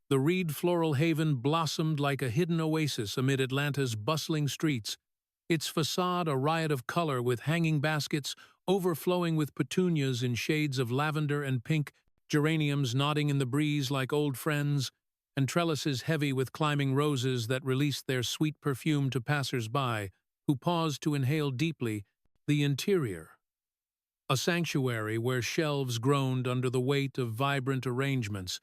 The reed floral haven blossomed like a hidden oasis amid Atlanta's bustling streets, its facade a riot of color with hanging baskets overflowing with petunias in shades of lavender and pink, geraniums nodding in the breeze like old friends, and trellises heavy with climbing roses that released their sweet perfume to passers-by, who paused to inhale deeply. The interior, a sanctuary where shelves groaned under the weight of vibrant arrangements,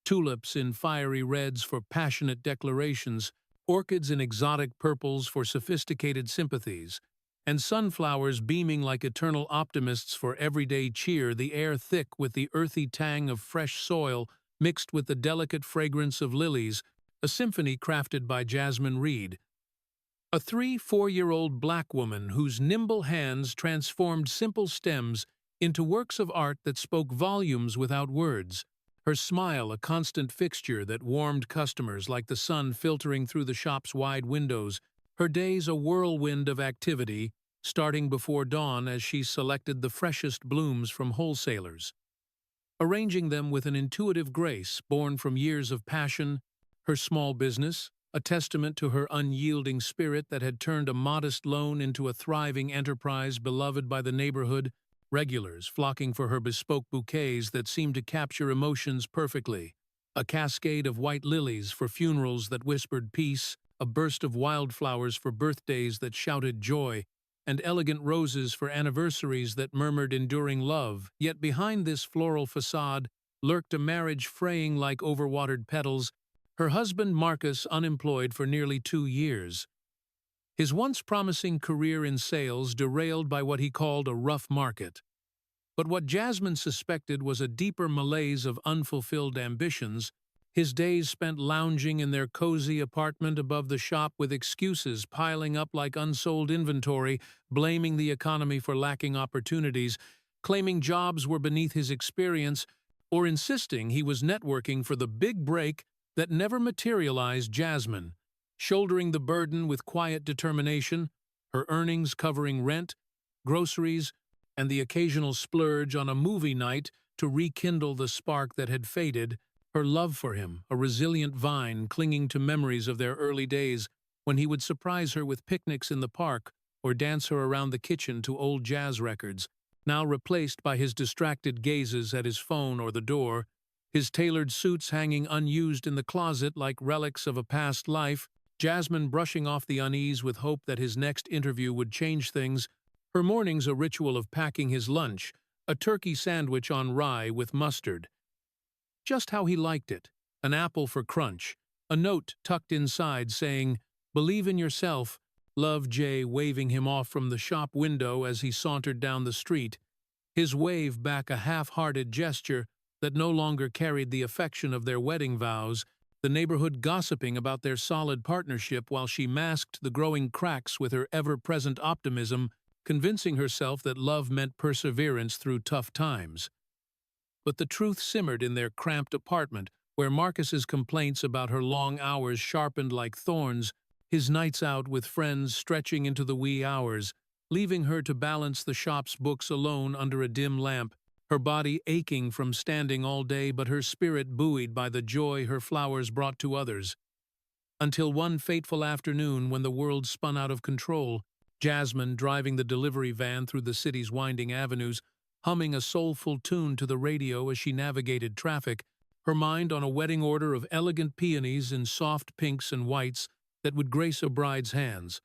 tulips in fiery reds for passionate declarations, orchids in exotic purples for sophisticated sympathies, and sunflowers beaming like eternal optimists for everyday cheer, the air thick with the earthy tang of fresh soil mixed with the delicate fragrance of lilies, a symphony crafted by Jasmine Reed. A 3-4-year-old black woman whose nimble hands transformed simple stems into works of art that spoke volumes without words, her smile a constant fixture that warmed customers like the sun filtering through the shop's wide windows, her days a whirlwind of activity, starting before dawn as she selected the freshest blooms from wholesalers, arranging them with an intuitive grace born from years of passion. Her small business, a testament to her unyielding spirit that had turned a modest loan into a thriving enterprise beloved by the neighborhood, regulars flocking for her bespoke bouquets that seemed to capture emotions perfectly, a cascade of white lilies for funerals that whispered peace, a burst of wildflowers for birthdays that shouted joy, and elegant roses for anniversaries that murmured enduring love. Yet behind this floral facade lurked a marriage fraying like overwatered petals, her husband Marcus unemployed for nearly 2 years. His once promising career in sales derailed by what he called a rough market. But what Jasmine suspected was a deeper malaise of unfulfilled ambitions, his days spent lounging in their cozy apartment above the shop with excuses piling up like unsold inventory, blaming the economy for lacking opportunities, claiming jobs were beneath his experience, or insisting he was networking for the big break that never materialized. Jasmine, shouldering the burden with quiet determination, her earnings covering rent, groceries, and the occasional splurge on a movie night to rekindle the spark that had faded, her love for him, a resilient vine clinging to memories of their early days when he would surprise her with picnics in the park or dance her around the kitchen to old jazz records, now replaced by his distracted gazes at his phone or the door, his tailored suits hanging unused in the closet like relics of a past life, Jasmine brushing off the unease with hope that his next interview would change things, her mornings a ritual of packing his lunch, a turkey sandwich on rye with mustard. Just how he liked it, an apple for crunch, a note tucked inside saying, "Believe in yourself," Love Jay waving him off from the shop window as he sauntered down the street, his wave back a half-hearted gesture that no longer carried the affection of their wedding vows, the neighborhood gossiping about their solid partnership while she masked the growing cracks with her ever-present optimism, convincing herself that love meant perseverance through tough times. But the truth simmered in their cramped apartment, where Marcus's complaints about her long hours sharpened like thorns, his nights out with friends stretching into the wee hours, leaving her to balance the shop's books alone under a dim lamp, her body aching from standing all day but her spirit buoyed by the joy her flowers brought to others. Until one fateful afternoon when the world spun out of control, Jasmine driving the delivery van through the city's winding avenues, humming a soulful tune to the radio as she navigated traffic, her mind on a wedding order of elegant peonies in soft pinks and whites that would grace a bride's hands.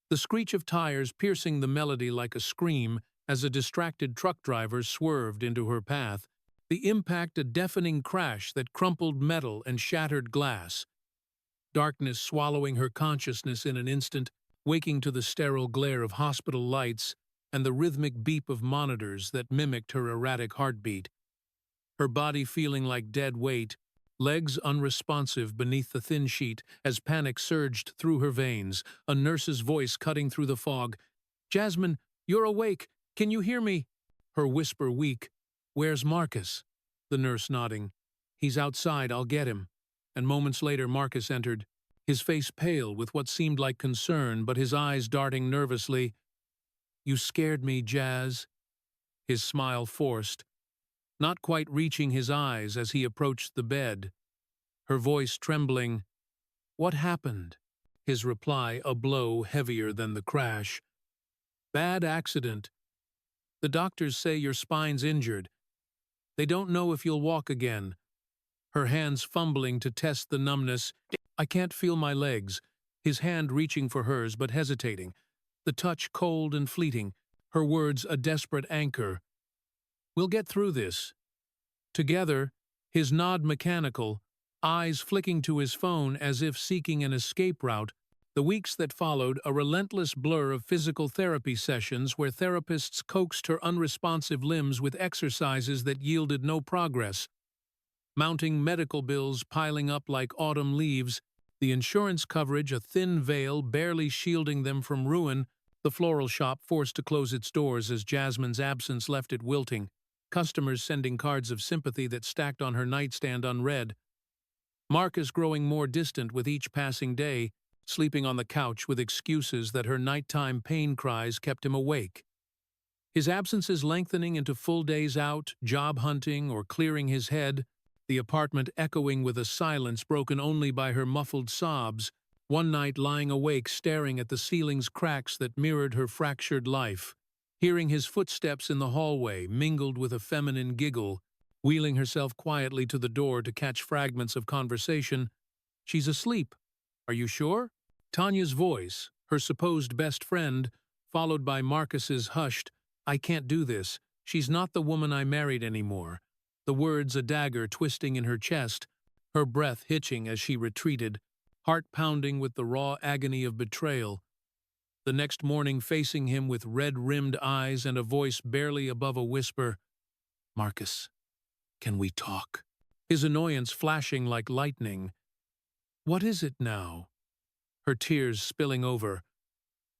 The screech of tires piercing the melody like a scream as a distracted truck driver swerved into her path, the impact a deafening crash that crumpled metal and shattered glass. Darkness swallowing her consciousness in an instant, waking to the sterile glare of hospital lights and the rhythmic beep of monitors that mimicked her erratic heartbeat. Her body feeling like dead weight, legs unresponsive beneath the thin sheet as panic surged through her veins, a nurse's voice cutting through the fog. "Jasmine, you're awake. Can you hear me?" Her whisper weak. "Where's Marcus?" The nurse nodding. "He's outside, I'll get him." And moments later Marcus entered, his face pale with what seemed like concern, but his eyes darting nervously. "You scared me, Jazz." His smile forced, not quite reaching his eyes as he approached the bed. her voice trembling. "What happened?" His reply, a blow heavier than the crash. "Bad accident. The doctors say your spine's injured. They don't know if you'll walk again." Her hands fumbling to test the numbness. "I can't feel my legs." His hand reaching for hers but hesitating. The touch cold and fleeting. Her words a desperate anchor. "We'll get through this." Together, his nod mechanical, eyes flicking to his phone as if seeking an escape route. The weeks that followed, a relentless blur of physical therapy sessions where therapists coaxed her unresponsive limbs with exercises that yielded no progress. Mounting medical bills piling up like autumn leaves, the insurance coverage a thin veil barely shielding them from ruin, the floral shop forced to close its doors as Jasmine's absence left it wilting, customers sending cards of sympathy that stacked on her nightstand unread. Marcus growing more distant with each passing day, sleeping on the couch with excuses that her nighttime pain cries kept him awake. His absences lengthening into full days out, job hunting, or clearing his head, the apartment echoing with a silence broken only by her muffled sobs, one night lying awake staring at the ceiling's cracks that mirrored her fractured life, hearing his footsteps in the hallway mingled with a feminine giggle, wheeling herself quietly to the door to catch fragments of conversation. "She's asleep. Are you sure?" Tanya's voice, her supposed best friend, followed by Marcus's hushed, "I can't do this. She's not the woman I married anymore." The words a dagger twisting in her chest, her breath hitching as she retreated, heart pounding with the raw agony of betrayal. The next morning facing him with red-rimmed eyes and a voice barely above a whisper, "Marcus, can we talk?" His annoyance flashing like lightning. "What is it now?" Her tears spilling over.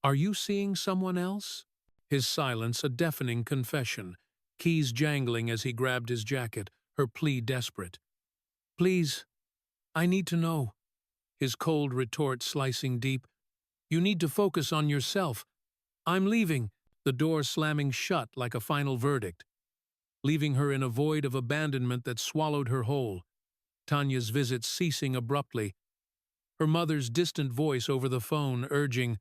"Are you seeing someone else?" His silence a deafening confession, keys jangling as he grabbed his jacket, her plea desperate. "Please, I need to know." His cold retort slicing deep. "You need to focus on yourself. I'm leaving," the door slamming shut like a final verdict, leaving her in a void of abandonment that swallowed her whole. Tanya's visits ceasing abruptly, her mother's distant voice over the phone urging,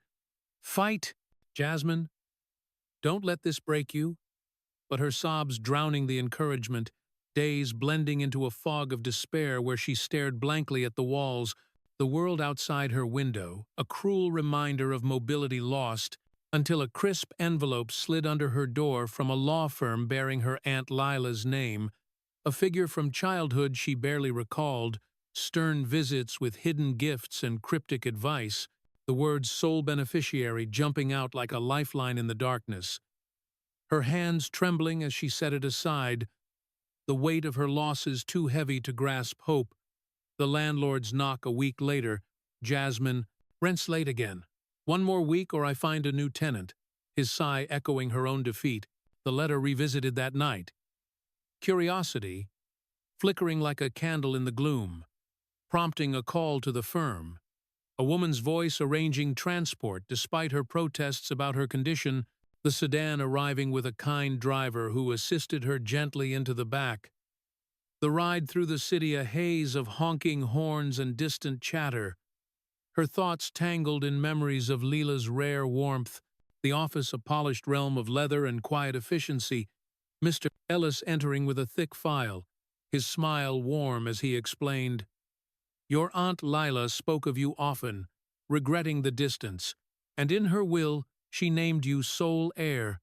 "Fight, Jasmine. Don't let this break you." But her sobs drowning the encouragement, days blending into a fog of despair where she stared blankly at the walls, the world outside her window, a cruel reminder of mobility lost, until a crisp envelope slid under her door from a law firm bearing her Aunt Lila's name, a figure from childhood she barely recalled, stern visits with hidden gifts and cryptic advice, the words sole beneficiary jumping out like a lifeline in the darkness. Her hands trembling as she set it aside, the weight of her losses too heavy to grasp hope. The landlord's knock a week later, "Jasmine, rent's late again. One more week or I find a new tenant." His sigh echoing her own defeat, the letter revisited that night. Curiosity, flickering like a candle in the gloom, prompting a call to the firm. A woman's voice arranging transport despite her protests about her condition, the sedan arriving with a kind driver who assisted her gently into the back. The ride through the city a haze of honking horns and distant chatter. Her thoughts tangled in memories of Leela's rare warmth, the office a polished realm of leather and quiet efficiency, Mr. Ellis entering with a thick file, his smile warm as he explained, "Your Aunt Lila spoke of you often, regretting the distance, and in her will she named you sole heir."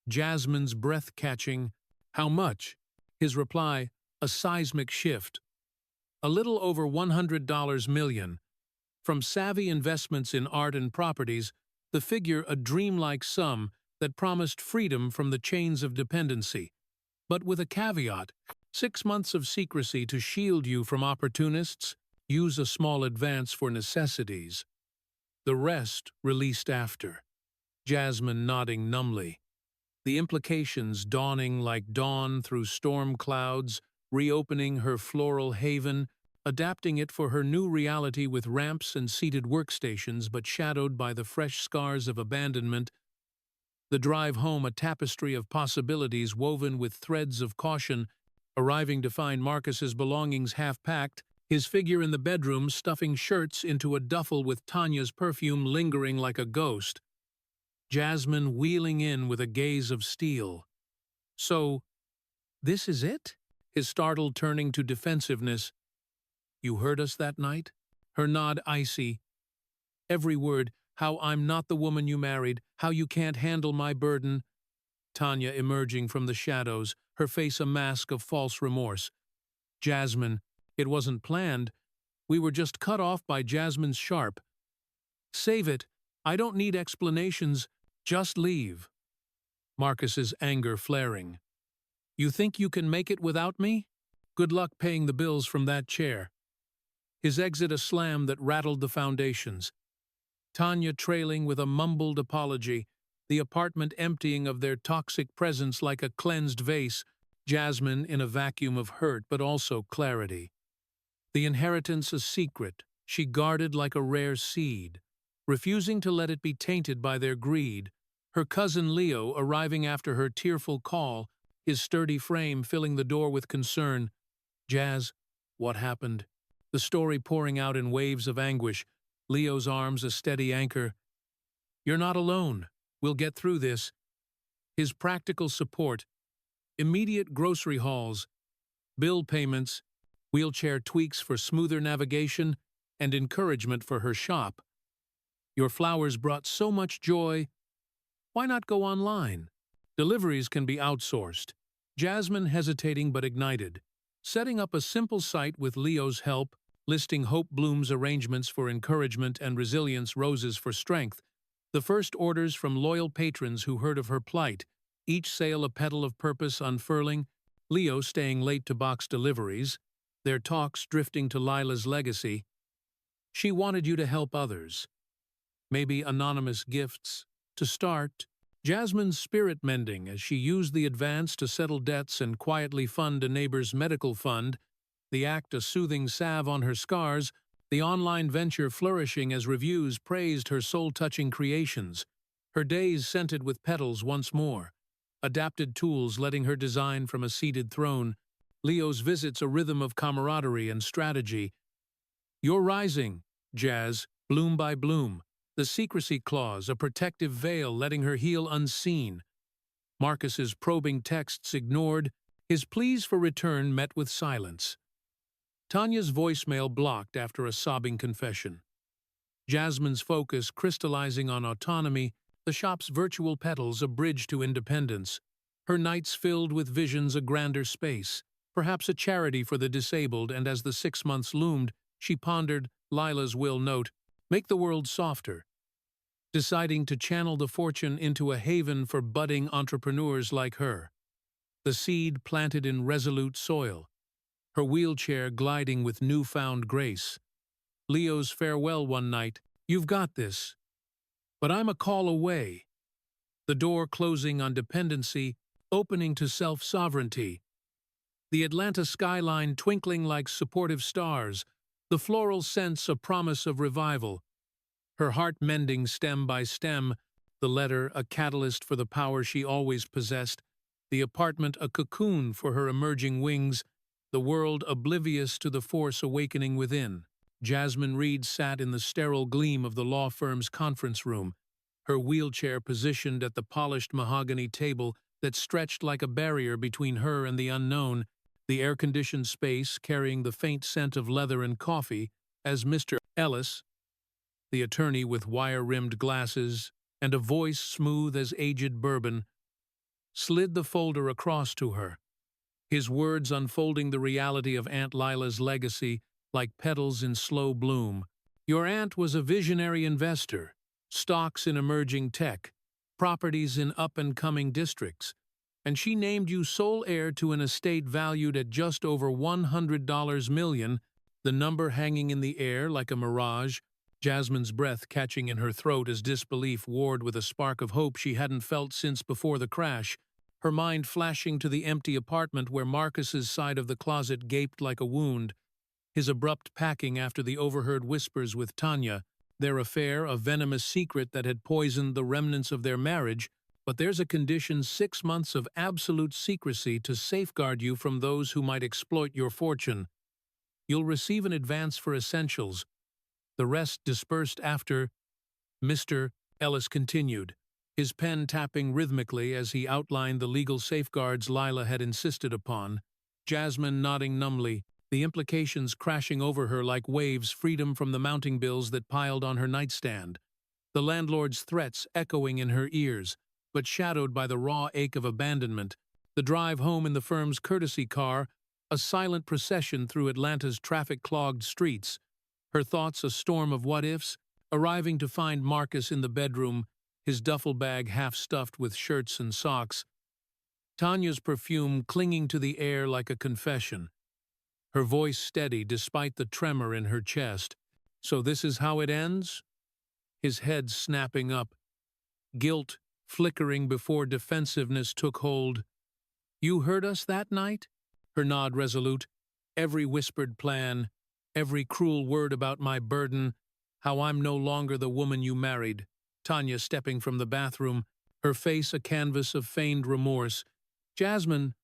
Jasmine's breath catching, "How much?" His reply, a seismic shift. "A little over $100 million. From savvy investments in art and properties, the figure a dreamlike sum that promised freedom from the chains of dependency. But with a caveat, 6 months of secrecy to shield you from opportunists, use a small advance for necessities. The rest released after." Jasmine nodding numbly. The implications dawning like dawn through storm clouds, reopening her floral haven, adapting it for her new reality with ramps and seated workstations but shadowed by the fresh scars of abandonment. The drive home a tapestry of possibilities woven with threads of caution, arriving to find Marcus's belongings half-packed, his figure in the bedroom stuffing shirts into a duffel with Tanya's perfume lingering like a ghost. Jasmine wheeling in with a gaze of steel. "So, this is it?" His startled turning to defensiveness. "You heard us that night?" Her nod icy. Every word, how I'm not the woman you married, how you can't handle my burden. Tanya emerging from the shadows, her face a mask of false remorse. "Jasmine, it wasn't planned. We were just cut off by Jasmine's sharp. Save it. I don't need explanations. Just leave." Marcus's anger flaring. "You think you can make it without me? Good luck paying the bills from that chair." His exit a slam that rattled the foundations. Tanya trailing with a mumbled apology, the apartment emptying of their toxic presence like a cleansed vase, Jasmine in a vacuum of hurt but also clarity. The inheritance a secret, she guarded like a rare seed, refusing to let it be tainted by their greed. Her cousin Leo arriving after her tearful call, his sturdy frame filling the door with concern. "Jazz, what happened?" The story pouring out in waves of anguish, Leo's arms a steady anchor. "You're not alone. We'll get through this." His practical support, immediate grocery hauls, bill payments, wheelchair tweaks for smoother navigation, and encouragement for her shop. "Your flowers brought so much joy. Why not go online? Deliveries can be outsourced." Jasmine hesitating but ignited. Setting up a simple site with Leo's help, listing Hope Bloom's arrangements for encouragement and Resilience roses for strength. The first orders from loyal patrons who heard of her plight, each sale a petal of purpose unfurling, Leo staying late to box deliveries, their talks drifting to Lila's legacy. "She wanted you to help others. Maybe anonymous gifts. To start, Jasmine's spirit mending as she used the advance to settle debts and quietly fund a neighbor's medical fund, the act a soothing salve on her scars, the online venture flourishing as reviews praised her soul-touching creations, her days scented with petals once more, adapted tools letting her design from a seated throne, Leo's visits a rhythm of camaraderie and strategy. "You're rising, Jazz, bloom by bloom." The secrecy clause, a protective veil letting her heal unseen. Marcus's probing texts ignored, his pleas for return met with silence. Tanya's voicemail blocked after a sobbing confession. Jasmine's focus crystallizing on autonomy, the shop's virtual petals a bridge to independence. Her nights filled with visions a grander space, perhaps a charity for the disabled, and as the 6 months loomed, she pondered Lila's will note, "Make the world softer," deciding to channel the fortune into a haven for budding entrepreneurs like her. The seed planted in resolute soil, her wheelchair gliding with newfound grace. Leo's farewell one night, "You've got this, but I'm a call away." The door closing on dependency, opening to self-sovereignty. The Atlanta skyline twinkling like supportive stars, the floral scents a promise of revival. Her heart mending stem by stem, the letter a catalyst for the power she always possessed, the apartment a cocoon for her emerging wings, the world oblivious to the force awakening within. Jasmine Reed sat in the sterile gleam of the law firm's conference room, her wheelchair positioned at the polished mahogany table that stretched like a barrier between her and the unknown, the air-conditioned space carrying the faint scent of leather and coffee, as Mr. Ellis, the attorney with wire-rimmed glasses and a voice smooth as aged bourbon, slid the folder across to her, his words unfolding the reality of Aunt Lila's legacy like petals in slow bloom. "Your aunt was a visionary investor, stocks in emerging tech, properties in up-and-coming districts, and she named you sole heir to an estate valued at just over $100 million, the number hanging in the air like a mirage." Jasmine's breath catching in her throat as disbelief warred with a spark of hope she hadn't felt since before the crash, her mind flashing to the empty apartment where Marcus's side of the closet gaped like a wound, his abrupt packing after the overheard whispers with Tanya, their affair a venomous secret that had poisoned the remnants of their marriage, but there's a condition 6 months of absolute secrecy to safeguard you from those who might exploit your fortune. You'll receive an advance for essentials. The rest dispersed after. Mr. Ellis continued, his pen tapping rhythmically as he outlined the legal safeguards Lila had insisted upon, Jasmine nodding numbly, the implications crashing over her like waves, freedom from the mounting bills that piled on her nightstand, the landlord's threats echoing in her ears, but shadowed by the raw ache of abandonment, the drive home in the firm's courtesy car, a silent procession through Atlanta's traffic-clogged streets, her thoughts a storm of what-ifs, arriving to find Marcus in the bedroom, his duffel bag half stuffed with shirts and socks, Tanya's perfume clinging to the air like a confession, her voice steady despite the tremor in her chest. So this is how it ends? His head snapping up, guilt flickering before defensiveness took hold. You heard us that night? Her nod resolute, every whispered plan, every cruel word about my burden, how I'm no longer the woman you married. Tanya stepping from the bathroom, her face a canvas of feigned remorse. Jasmine,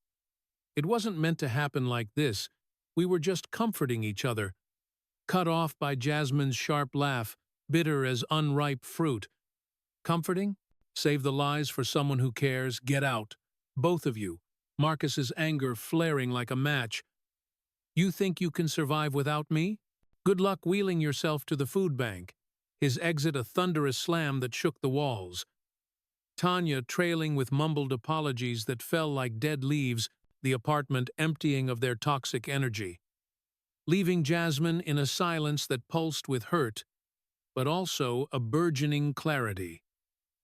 it wasn't meant to happen like this. We were just comforting each other. Cut off by Jasmine's sharp laugh, bitter as unripe fruit. Comforting? Save the lies for someone who cares. Get out. Both of you. Marcus's anger flaring like a match. You think you can survive without me? Good luck wheeling yourself to the food bank. His exit a thunderous slam that shook the walls. Tanya trailing with mumbled apologies that fell like dead leaves, the apartment emptying of their toxic energy, leaving Jasmine in a silence that pulsed with hurt, but also a burgeoning clarity.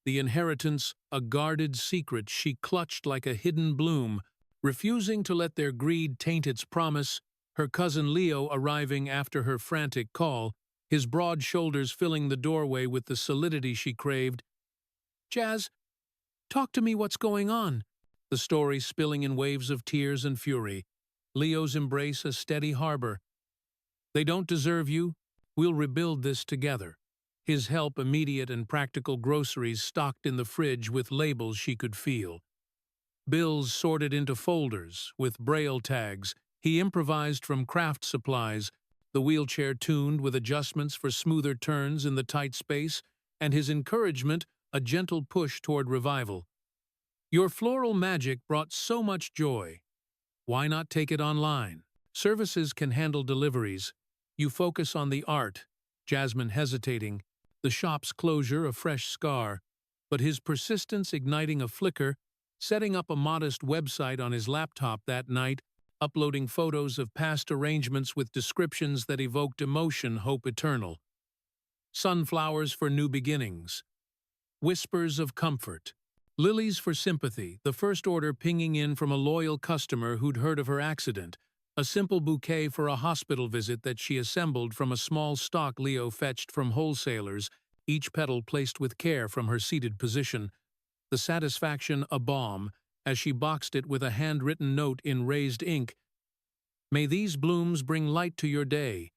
The inheritance, a guarded secret she clutched like a hidden bloom, refusing to let their greed taint its promise, her cousin Leo arriving after her frantic call, his broad shoulders filling the doorway with the solidity she craved. Jazz, talk to me, what's going on? The story spilling in waves of tears and fury. Leo's embrace a steady harbor. They don't deserve you. We'll rebuild this together. His help immediate and practical groceries stocked in the fridge with labels she could feel. Bills sorted into folders with braille tags. He improvised from craft supplies, the wheelchair tuned with adjustments for smoother turns in the tight space, and his encouragement a gentle push toward revival. Your floral magic brought so much joy. Why not take it online? Services can handle deliveries. You focus on the art. Jasmine hesitating, the shop's closure a fresh scar, but his persistence igniting a flicker, setting up a modest website on his laptop that night, uploading photos of past arrangements with descriptions that evoked emotion, hope eternal. Sunflowers for new beginnings. Whispers of comfort. Lilies for sympathy, the first order pinging in from a loyal customer who'd heard of her accident, a simple bouquet for a hospital visit that she assembled from a small stock Leo fetched from wholesalers, each petal placed with care from her seated position, the satisfaction a balm, as she boxed it with a handwritten note in raised ink. May these blooms bring light to your day.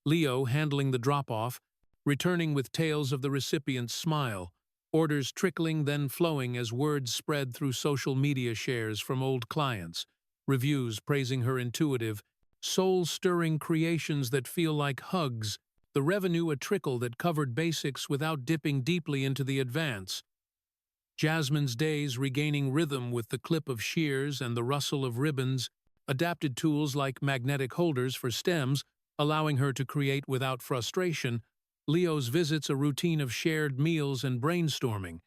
Leo handling the drop-off, returning with tales of the recipient's smile, orders trickling then flowing as words spread through social media shares from old clients, reviews praising her intuitive, soul-stirring creations that feel like hugs, the revenue a trickle that covered basics without dipping deeply into the advance. Jasmine's days regaining rhythm with the clip of shears and the rustle of ribbons, adapted tools like magnetic holders for stems, allowing her to create without frustration. Leo's visits a routine of shared meals and brainstorming.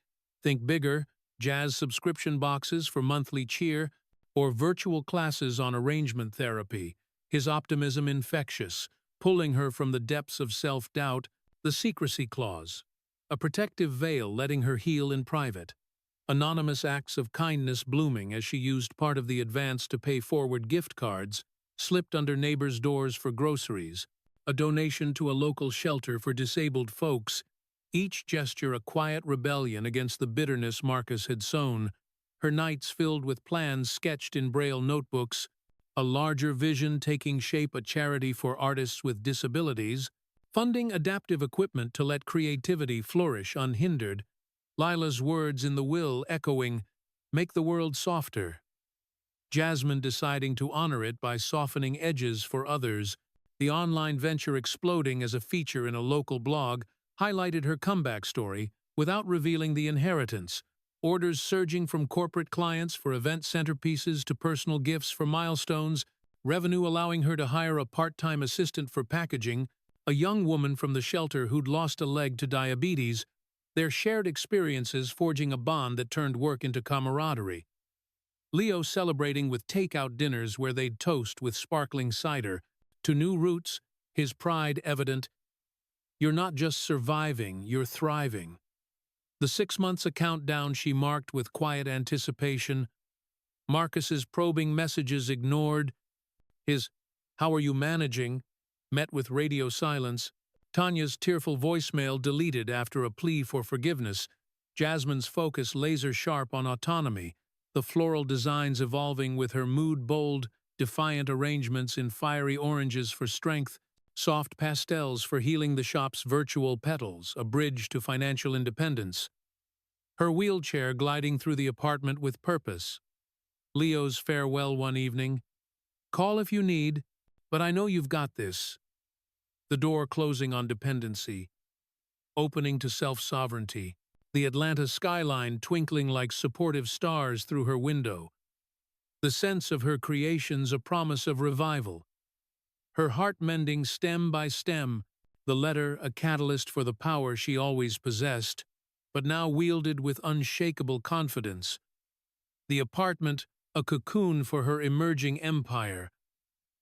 Think bigger, jazz subscription boxes for monthly cheer, or virtual classes on arrangement therapy. His optimism infectious, pulling her from the depths of self-doubt, the secrecy clause. A protective veil letting her heal in private. Anonymous acts of kindness blooming as she used part of the advance to pay forward gift cards, slipped under neighbors' doors for groceries, a donation to a local shelter for disabled folks, each gesture a quiet rebellion against the bitterness Marcus had sown, her nights filled with plans sketched in braille notebooks, a larger vision taking shape, a charity for artists with disabilities, funding adaptive equipment to let creativity flourish unhindered, Lila's words in the will echoing, "Make the world softer." Jasmine deciding to honor it by softening edges for others, The online venture exploding as a feature in a local blog highlighted her comeback story without revealing the inheritance. Orders surging from corporate clients for event centerpieces to personal gifts for milestones, revenue allowing her to hire a part-time assistant for packaging, a young woman from the shelter who'd lost a leg to diabetes, their shared experiences forging a bond that turned work into camaraderie. Leo celebrating with takeout dinners where they'd toast with sparkling cider. To new roots, his pride evident. You're not just surviving, you're thriving. The 6 months a countdown she marked with quiet anticipation. Marcus's probing messages ignored. His, "How are you managing?" met with radio silence. Tanya's tearful voicemail deleted after a plea for forgiveness. Jasmine's focus laser-sharp on autonomy, the floral designs evolving with her mood-bold, defiant arrangements in fiery oranges for strength, soft pastels for healing the shop's virtual petals, a bridge to financial independence. Her wheelchair gliding through the apartment with purpose. Leo's farewell one evening. "Call if you need, but I know you've got this." The door closing on dependency, opening to self-sovereignty. The Atlanta skyline twinkling like supportive stars through her window. The sense of her creations a promise of revival. Her heart mending stem by stem, the letter a catalyst for the power she always possessed, but now wielded with unshakable confidence. The apartment a cocoon for her emerging empire.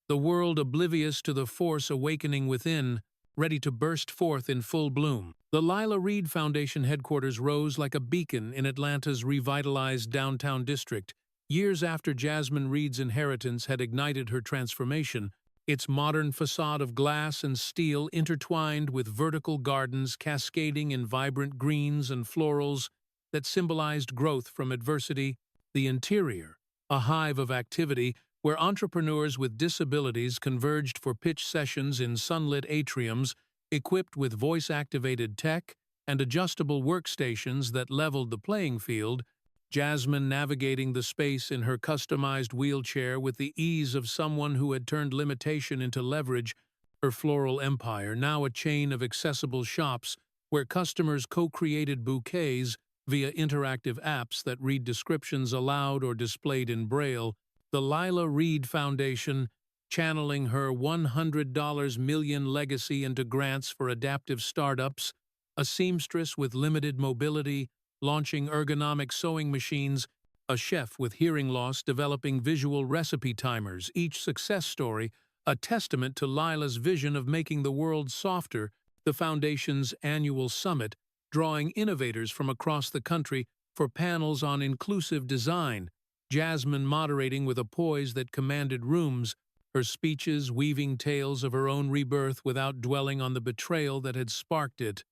The world oblivious to the force awakening within, ready to burst forth in full bloom. The Lila Reed Foundation headquarters rose like a beacon in Atlanta's revitalized downtown district. Years after Jasmine Reed's inheritance had ignited her transformation, its modern facade of glass and steel intertwined with vertical gardens cascading in vibrant greens and florals that symbolized growth from adversity. The interior, a hive of activity where entrepreneurs with disabilities converged for pitch sessions in sunlit atriums equipped with voice-activated tech and adjustable workstations that leveled the playing field. Jasmine navigating the space in her customized wheelchair with the ease of someone who had turned limitation into leverage, her floral empire now a chain of accessible shops where customers co-created bouquets via interactive apps that read descriptions aloud or displayed in Braille. The Lila Reed Foundation, channeling her $100 million legacy into grants for adaptive startups, a seamstress with limited mobility, launching ergonomic sewing machines, a chef with hearing loss developing visual recipe timers, each success story a testament to Lila's vision of making the world softer. The Foundation's annual summit, drawing innovators from across the country for panels on inclusive design, Jasmine moderating with a poise that commanded rooms, her speeches weaving tales of her own rebirth without dwelling on the betrayal that had sparked it.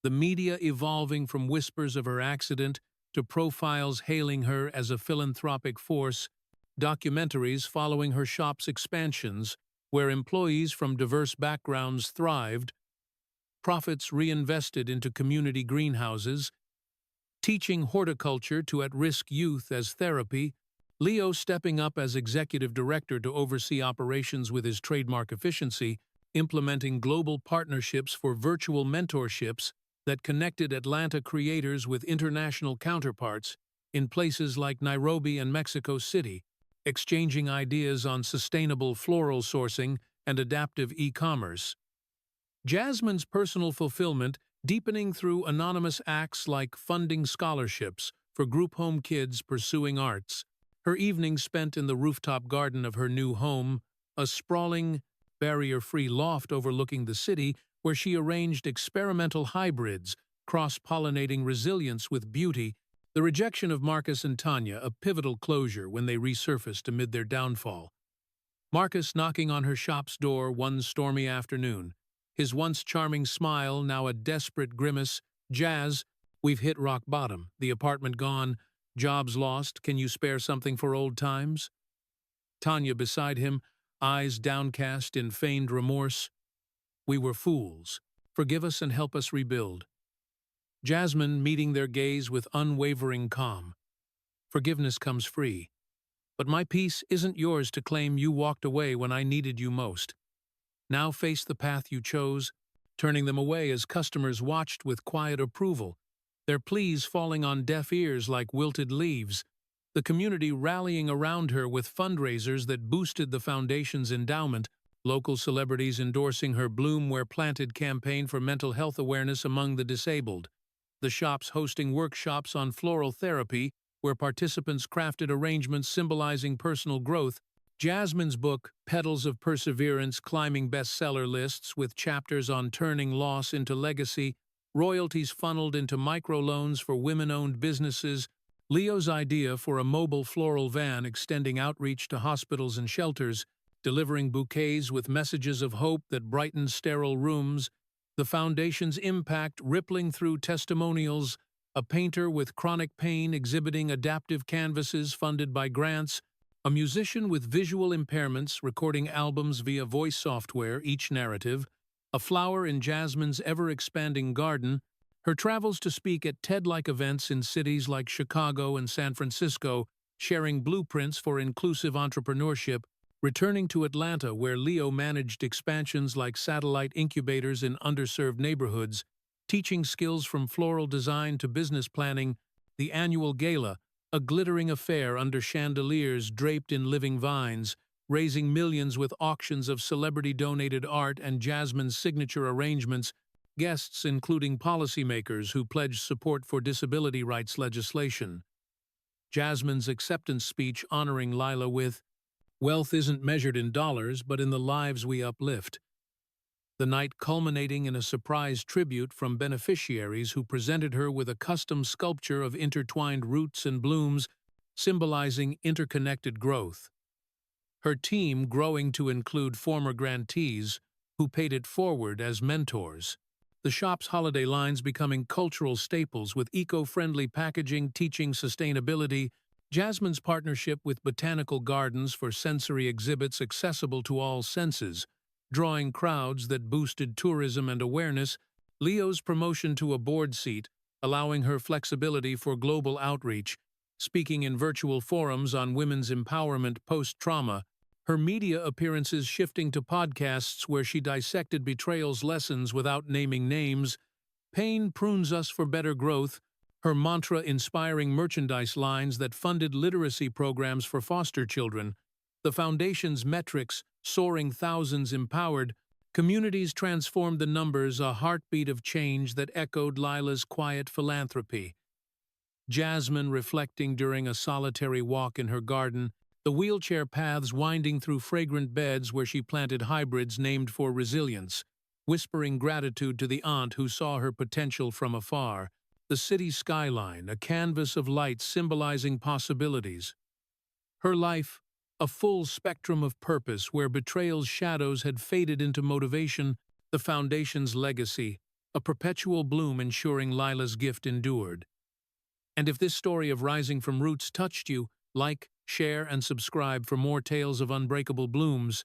The media evolving from whispers of her accident to profiles hailing her as a philanthropic force, documentaries following her shop's expansions, where employees from diverse backgrounds thrived, profits reinvested into community greenhouses, teaching horticulture to at-risk youth as therapy, Leo stepping up as executive director to oversee operations with his trademark efficiency, implementing global partnerships for virtual mentorships that connected Atlanta creators with international counterparts in places like Nairobi and Mexico City, exchanging ideas on sustainable floral sourcing and adaptive e-commerce. Jasmine's personal fulfillment deepening through anonymous acts like funding scholarships for group home kids pursuing arts, her evenings spent in the rooftop garden of her new home, a sprawling, barrier-free loft overlooking the city where she arranged experimental hybrids, cross-pollinating resilience with beauty, the rejection of Marcus and Tanya a pivotal closure when they resurfaced amid their downfall. Marcus knocking on her shop's door one stormy afternoon, his once charming smile now a desperate grimace. "Jazz, we've hit rock bottom, the apartment gone, jobs lost, can you spare something for old times?" Tanya beside him, eyes downcast in feigned remorse. "We were fools. Forgive us and help us rebuild." Jasmine meeting their gaze with unwavering calm. "Forgiveness comes free. But my peace isn't yours to claim. You walked away when I needed you most." now face the path you chose, turning them away as customers watched with quiet approval, their pleas falling on deaf ears like wilted leaves, the community rallying around her with fundraisers that boosted the foundation's endowment, local celebrities endorsing her Bloom Where Planted campaign for mental health awareness among the disabled, the shops hosting workshops on floral therapy where participants crafted arrangements symbolizing personal growth. Jasmine's book, Petals of Perseverance, climbing bestseller lists with chapters on turning loss into legacy, royalties funneled into microloans for women-owned businesses, Leo's idea for a mobile floral van extending outreach to hospitals and shelters, delivering bouquets with messages of hope that brighten sterile rooms, the foundation's impact rippling through testimonials, a painter with chronic pain exhibiting adaptive canvases funded by grants, a musician with visual impairments recording albums via voice software, each narrative, a flower in Jasmine's ever-expanding garden, her travels to speak at TED-like events in cities like Chicago and San Francisco, sharing blueprints for inclusive entrepreneurship, returning to Atlanta where Leo managed expansions like satellite incubators in underserved neighborhoods, teaching skills from floral design to business planning, the annual gala, a glittering affair under chandeliers draped in living vines, raising millions with auctions of celebrity-donated art and Jasmine's signature arrangements, guests including policymakers who pledged support for disability rights legislation. Jasmine's acceptance speech honoring Lila with, "Wealth isn't measured in dollars, but in the lives we uplift." The night culminating in a surprise tribute from beneficiaries who presented her with a custom sculpture of intertwined roots and blooms, symbolizing interconnected growth. Her team growing to include former grantees who paid it forward as mentors. The shop's holiday lines becoming cultural staples with eco-friendly packaging teaching sustainability, Jasmine's partnership with botanical gardens for sensory exhibits accessible to all senses, drawing crowds that boosted tourism and awareness, Leo's promotion to a board seat, allowing her flexibility for global outreach, speaking in virtual forums on women's empowerment post-trauma, her media appearances shifting to podcasts where she dissected betrayal's lessons without naming names, "Pain prunes us for better growth," her mantra inspiring merchandise lines that funded literacy programs for foster children, the foundation's metrics soaring thousands empowered, communities transformed the numbers, a heartbeat of change that echoed Lila's quiet philanthropy. Jasmine reflecting during a solitary walk in her garden, the wheelchair paths winding through fragrant beds where she planted hybrids named for resilience, whispering gratitude to the aunt who saw her potential from afar, the city skyline, a canvas of light symbolizing possibilities. Her life, a full spectrum of purpose where betrayal's shadows had faded into motivation, the foundation's legacy, a perpetual bloom ensuring Lila's gift endured. And if this story of rising from roots touched you, like, share, and subscribe for more tales of unbreakable blooms.